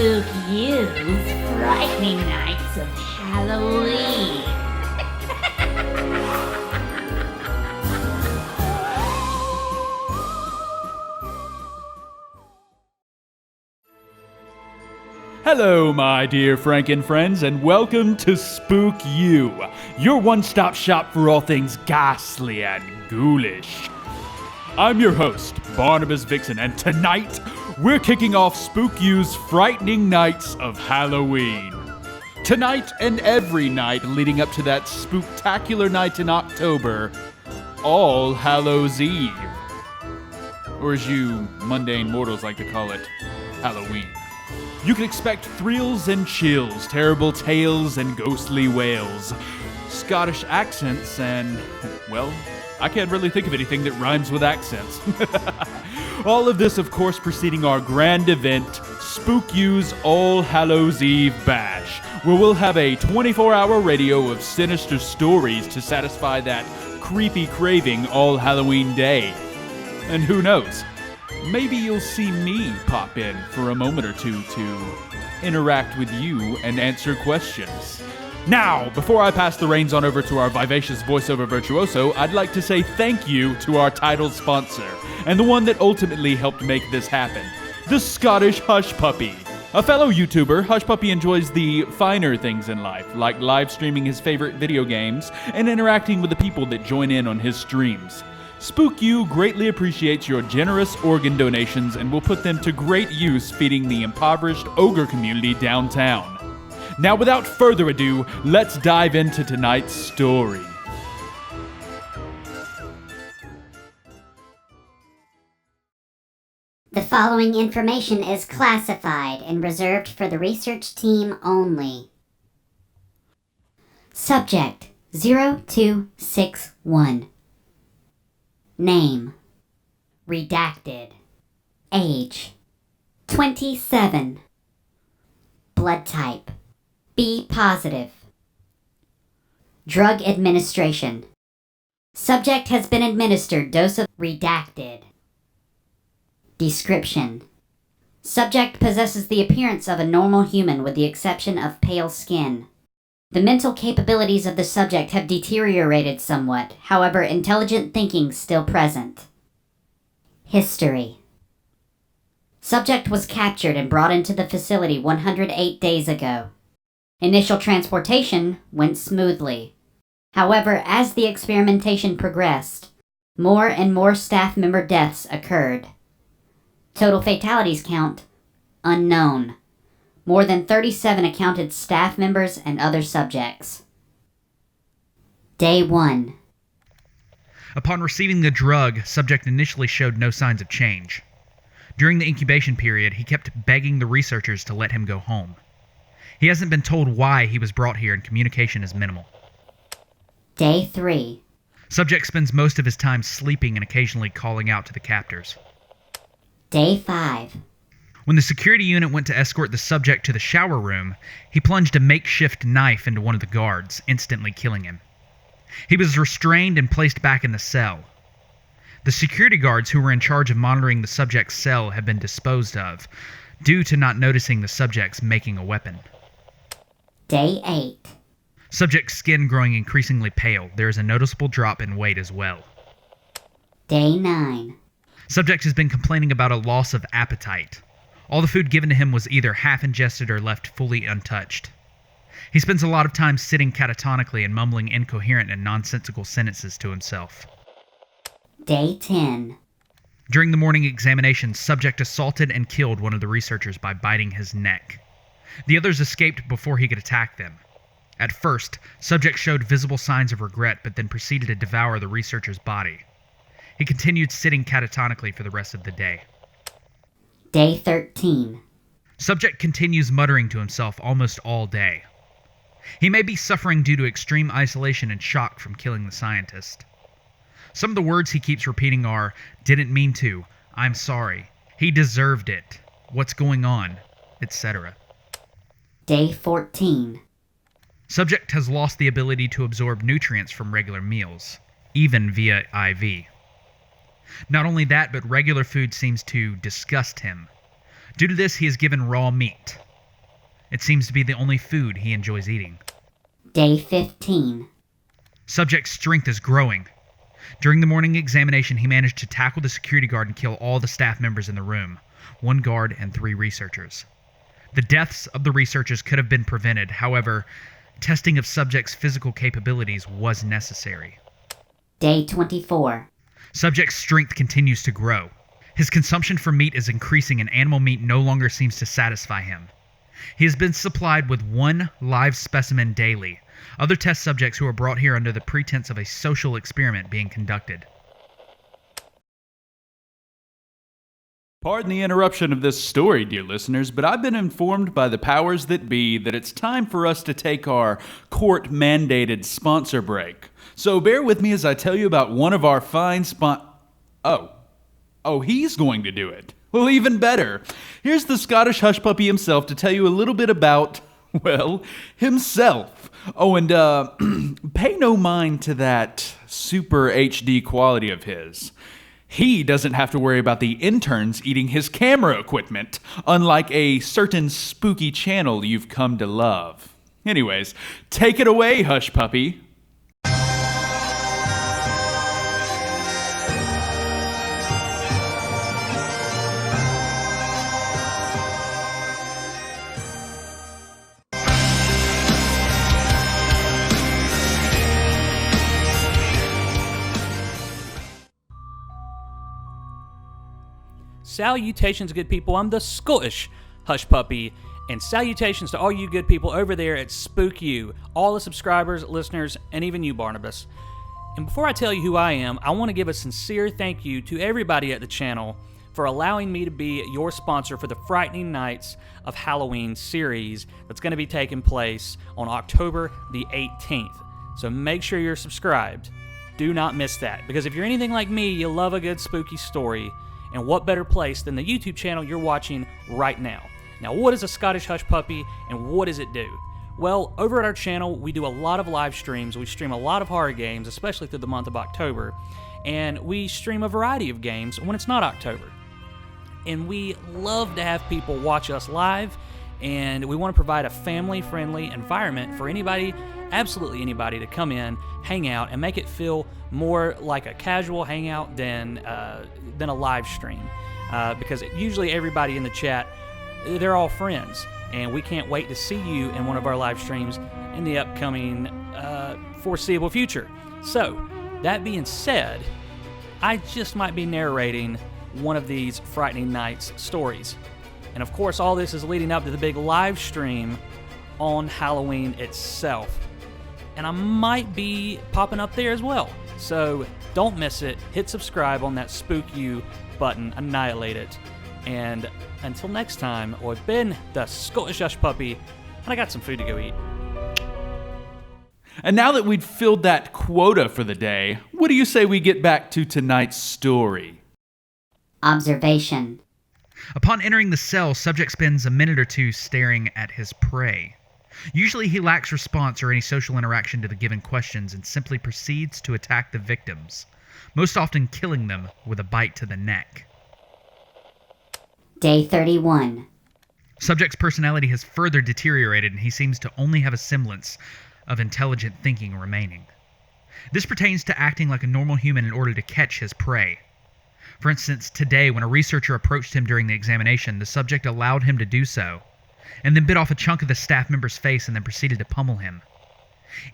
Spookyou's frightening nights of Halloween. Hello, my dear Franken friends, and welcome to Spookyou, your one-stop shop for all things ghastly and ghoulish. I'm your host, Barnabas Vixen, and tonight we're kicking off Spookyou's frightening nights of Halloween. Tonight and every night leading up to that spooktacular night in October, All Hallows Eve. Or as you mundane mortals like to call it, Halloween. You can expect thrills and chills, terrible tales and ghostly wails, Scottish accents, and, well, I can't really think of anything that rhymes with accents. All of this, of course, preceding our grand event, Spookyou's All Hallows Eve Bash, where we'll have a 24-hour radio of sinister stories to satisfy that creepy craving all Halloween day. And who knows? Maybe you'll see me pop in for a moment or two to interact with you and answer questions. Now, before I pass the reins on over to our vivacious voiceover virtuoso, I'd like to say thank you to our title sponsor, and the one that ultimately helped make this happen, the Scottish Hush Puppy. A fellow YouTuber, Hush Puppy enjoys the finer things in life, like live streaming his favorite video games and interacting with the people that join in on his streams. Spookyou greatly appreciates your generous organ donations and will put them to great use feeding the impoverished ogre community downtown. Now, without further ado, let's dive into tonight's story. The following information is classified and reserved for the research team only. Subject 0261. Name redacted. Age 27. Blood type B positive. Drug administration. Subject has been administered dose of redacted. Description. Subject possesses the appearance of a normal human with the exception of pale skin. The mental capabilities of the subject have deteriorated somewhat, however, intelligent thinking still present. History. Subject was captured and brought into the facility 108 days ago. Initial transportation went smoothly. However, as the experimentation progressed, more and more staff member deaths occurred. Total fatalities count, unknown. More than 37 accounted staff members and other subjects. Day 1. Upon receiving the drug, subject initially showed no signs of change. During the incubation period, he kept begging the researchers to let him go home. He hasn't been told why he was brought here and communication is minimal. Day 3. Subject spends most of his time sleeping and occasionally calling out to the captors. Day 5. When the security unit went to escort the subject to the shower room, he plunged a makeshift knife into one of the guards, instantly killing him. He was restrained and placed back in the cell. The security guards who were in charge of monitoring the subject's cell have been disposed of, due to not noticing the subject's making a weapon. Day 8. Subject's skin growing increasingly pale. There is a noticeable drop in weight as well. Day 9. Subject has been complaining about a loss of appetite. All the food given to him was either half ingested or left fully untouched. He spends a lot of time sitting catatonically and mumbling incoherent and nonsensical sentences to himself. Day 10. During the morning examination, subject assaulted and killed one of the researchers by biting his neck. The others escaped before he could attack them. At first, subject showed visible signs of regret, but then proceeded to devour the researcher's body. He continued sitting catatonically for the rest of the day. Day 13. Subject continues muttering to himself almost all day. He may be suffering due to extreme isolation and shock from killing the scientist. Some of the words he keeps repeating are, "didn't mean to," "I'm sorry," "he deserved it," "what's going on," etc. Day 14. Subject has lost the ability to absorb nutrients from regular meals, even via IV. Not only that, but regular food seems to disgust him. Due to this, he is given raw meat. It seems to be the only food he enjoys eating. Day 15. Subject's strength is growing. During the morning examination, he managed to tackle the security guard and kill all the staff members in the room, 1 guard and 3 researchers. The deaths of the researchers could have been prevented. However, testing of subject's physical capabilities was necessary. Day 24. Subject's strength continues to grow. His consumption for meat is increasing and animal meat no longer seems to satisfy him. He has been supplied with 1 live specimen daily. Other test subjects who are brought here under the pretense of a social experiment being conducted. Pardon the interruption of this story, dear listeners, but I've been informed by the powers that be that it's time for us to take our court-mandated sponsor break. So bear with me as I tell you about one of our fine Oh, he's going to do it. Well, even better. Here's the Scottish hush puppy himself to tell you a little bit about, well, himself. Oh, and pay no mind to that super HD quality of his. He doesn't have to worry about the interns eating his camera equipment, unlike a certain spooky channel you've come to love. Anyways, take it away, hush puppy. Salutations, good people. I'm the Scottish hush puppy, and salutations to all you good people over there at Spookyou, all the subscribers, listeners, and even you, Barnabas. And before I tell you who I am, I want to give a sincere thank you to everybody at the channel for allowing me to be your sponsor for the Frightening Nights of Halloween series that's going to be taking place on October the 18th. So make sure you're subscribed. Do not miss that, because if you're anything like me, you love a good spooky story. And what better place than the YouTube channel you're watching right now? Now, what is a Scottish hush puppy, and what does it do? Well, over at our channel, we do a lot of live streams. We stream a lot of horror games, especially through the month of October. And we stream a variety of games when it's not October. And we love to have people watch us live, and we want to provide a family-friendly environment for anybody, absolutely anybody, to come in, hang out, and make it feel more like a casual hangout than a live stream. Because usually everybody in the chat, they're all friends, and we can't wait to see you in one of our live streams in the upcoming foreseeable future. So, that being said, I just might be narrating one of these Frightening Nights stories. And of course, all this is leading up to the big live stream on Halloween itself. And I might be popping up there as well. So don't miss it. Hit subscribe on that Spookyou button. Annihilate it. And until next time, I've been the Scottish Hush Puppy, and I got some food to go eat. And now that we've filled that quota for the day, what do you say we get back to tonight's story? Observation. Upon entering the cell, subject spends a minute or two staring at his prey. Usually he lacks response or any social interaction to the given questions and simply proceeds to attack the victims, most often killing them with a bite to the neck. Day 31. Subject's personality has further deteriorated and he seems to only have a semblance of intelligent thinking remaining. This pertains to acting like a normal human in order to catch his prey. For instance, today when a researcher approached him during the examination, the subject allowed him to do so, and then bit off a chunk of the staff member's face and then proceeded to pummel him.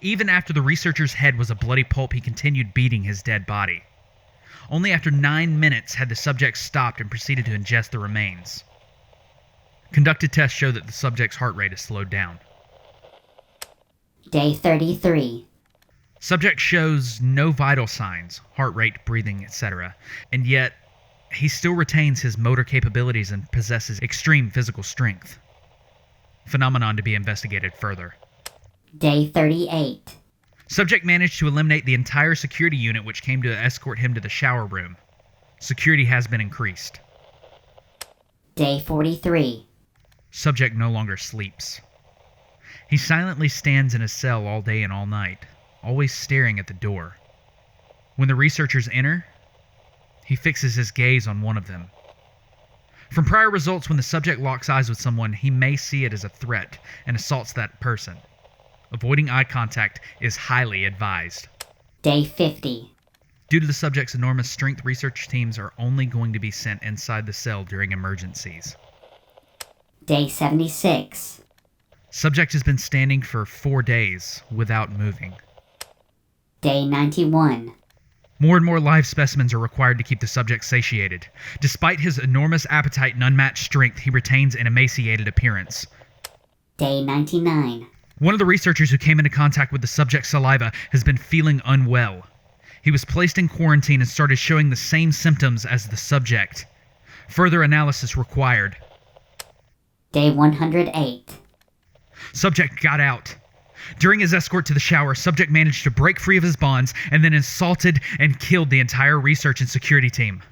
Even after the researcher's head was a bloody pulp, he continued beating his dead body. Only after 9 minutes had the subject stopped and proceeded to ingest the remains. Conducted tests show that the subject's heart rate is slowed down. Day 33. Subject shows no vital signs, heart rate, breathing, etc., and yet he still retains his motor capabilities and possesses extreme physical strength. Phenomenon to be investigated further. Day 38. Subject managed to eliminate the entire security unit which came to escort him to the shower room. Security has been increased. Day 43. Subject no longer sleeps. He silently stands in his cell all day and all night, always staring at the door. When the researchers enter, he fixes his gaze on one of them. From prior results, when the subject locks eyes with someone, he may see it as a threat and assaults that person. Avoiding eye contact is highly advised. Day 50. Due to the subject's enormous strength, research teams are only going to be sent inside the cell during emergencies. Day 76. Subject has been standing for 4 days without moving. Day 91. More and more live specimens are required to keep the subject satiated. Despite his enormous appetite and unmatched strength, he retains an emaciated appearance. Day 99. One of the researchers who came into contact with the subject's saliva has been feeling unwell. He was placed in quarantine and started showing the same symptoms as the subject. Further analysis required. Day 108. Subject got out. During his escort to the shower, subject managed to break free of his bonds and then assaulted and killed the entire research and security team.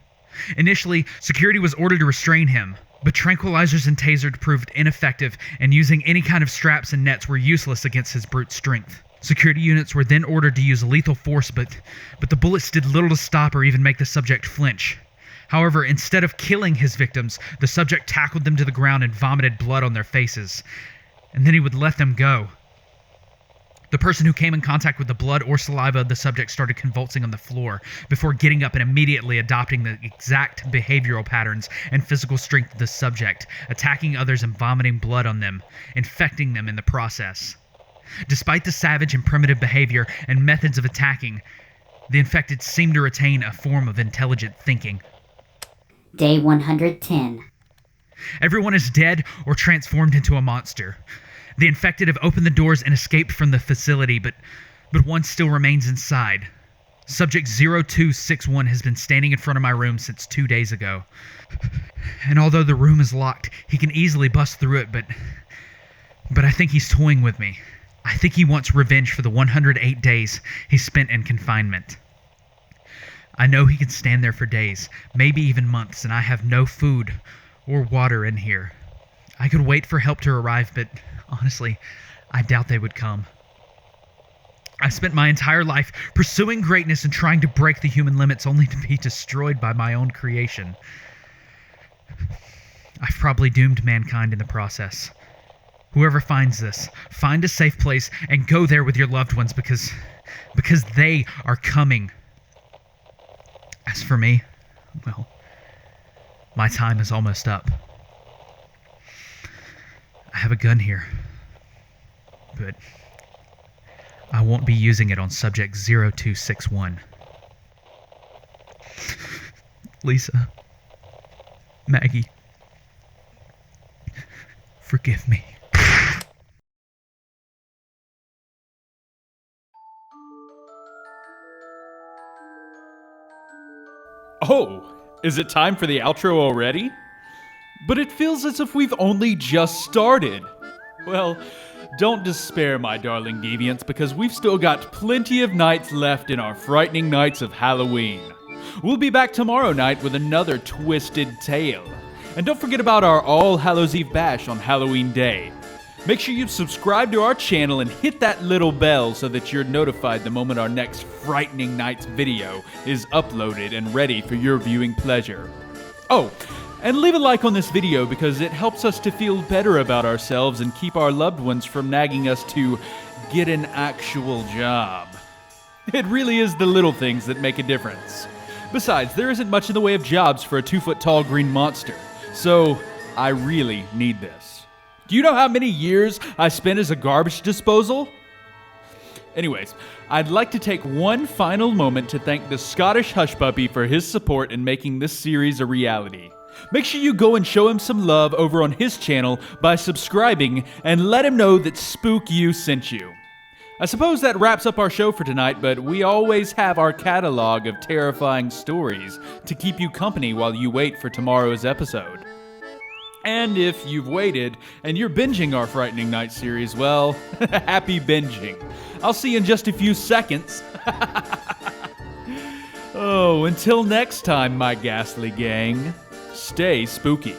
Initially, security was ordered to restrain him, but tranquilizers and tasers proved ineffective, and using any kind of straps and nets were useless against his brute strength. Security units were then ordered to use lethal force, but the bullets did little to stop or even make the subject flinch. However, instead of killing his victims, the subject tackled them to the ground and vomited blood on their faces, and then he would let them go. The person who came in contact with the blood or saliva of the subject started convulsing on the floor before getting up and immediately adopting the exact behavioral patterns and physical strength of the subject, attacking others and vomiting blood on them, infecting them in the process. Despite the savage and primitive behavior and methods of attacking, the infected seemed to retain a form of intelligent thinking. Day 110. Everyone is dead or transformed into a monster. The infected have opened the doors and escaped from the facility, but one still remains inside. Subject 0261 has been standing in front of my room since 2 days ago. And although the room is locked, he can easily bust through it, but I think he's toying with me. I think he wants revenge for the 108 days he spent in confinement. I know he can stand there for days, maybe even months, and I have no food or water in here. I could wait for help to arrive, but honestly, I doubt they would come. I spent my entire life pursuing greatness and trying to break the human limits only to be destroyed by my own creation. I've probably doomed mankind in the process. Whoever finds this, find a safe place and go there with your loved ones because they are coming. As for me, well, my time is almost up. I have a gun here, but I won't be using it on subject 0261. Lisa, Maggie, forgive me. Oh, is it time for the outro already? But it feels as if we've only just started. Well, don't despair, my darling deviants, because we've still got plenty of nights left in our frightening nights of Halloween. We'll be back tomorrow night with another twisted tale. And don't forget about our All Hallows Eve bash on Halloween Day. Make sure you subscribe to our channel and hit that little bell so that you're notified the moment our next Frightening Nights video is uploaded and ready for your viewing pleasure. Oh, and leave a like on this video because it helps us to feel better about ourselves and keep our loved ones from nagging us to get an actual job. It really is the little things that make a difference. Besides, there isn't much in the way of jobs for a 2-foot-tall green monster, so I really need this. Do you know how many years I spent as a garbage disposal? Anyways, I'd like to take one final moment to thank the Scottish Hush Puppy for his support in making this series a reality. Make sure you go and show him some love over on his channel by subscribing and let him know that Spookyou sent you. I suppose that wraps up our show for tonight, but we always have our catalog of terrifying stories to keep you company while you wait for tomorrow's episode. And if you've waited and you're binging our Frightening Night series, well, happy binging. I'll see you in just a few seconds. Oh, until next time, my ghastly gang, stay spooky.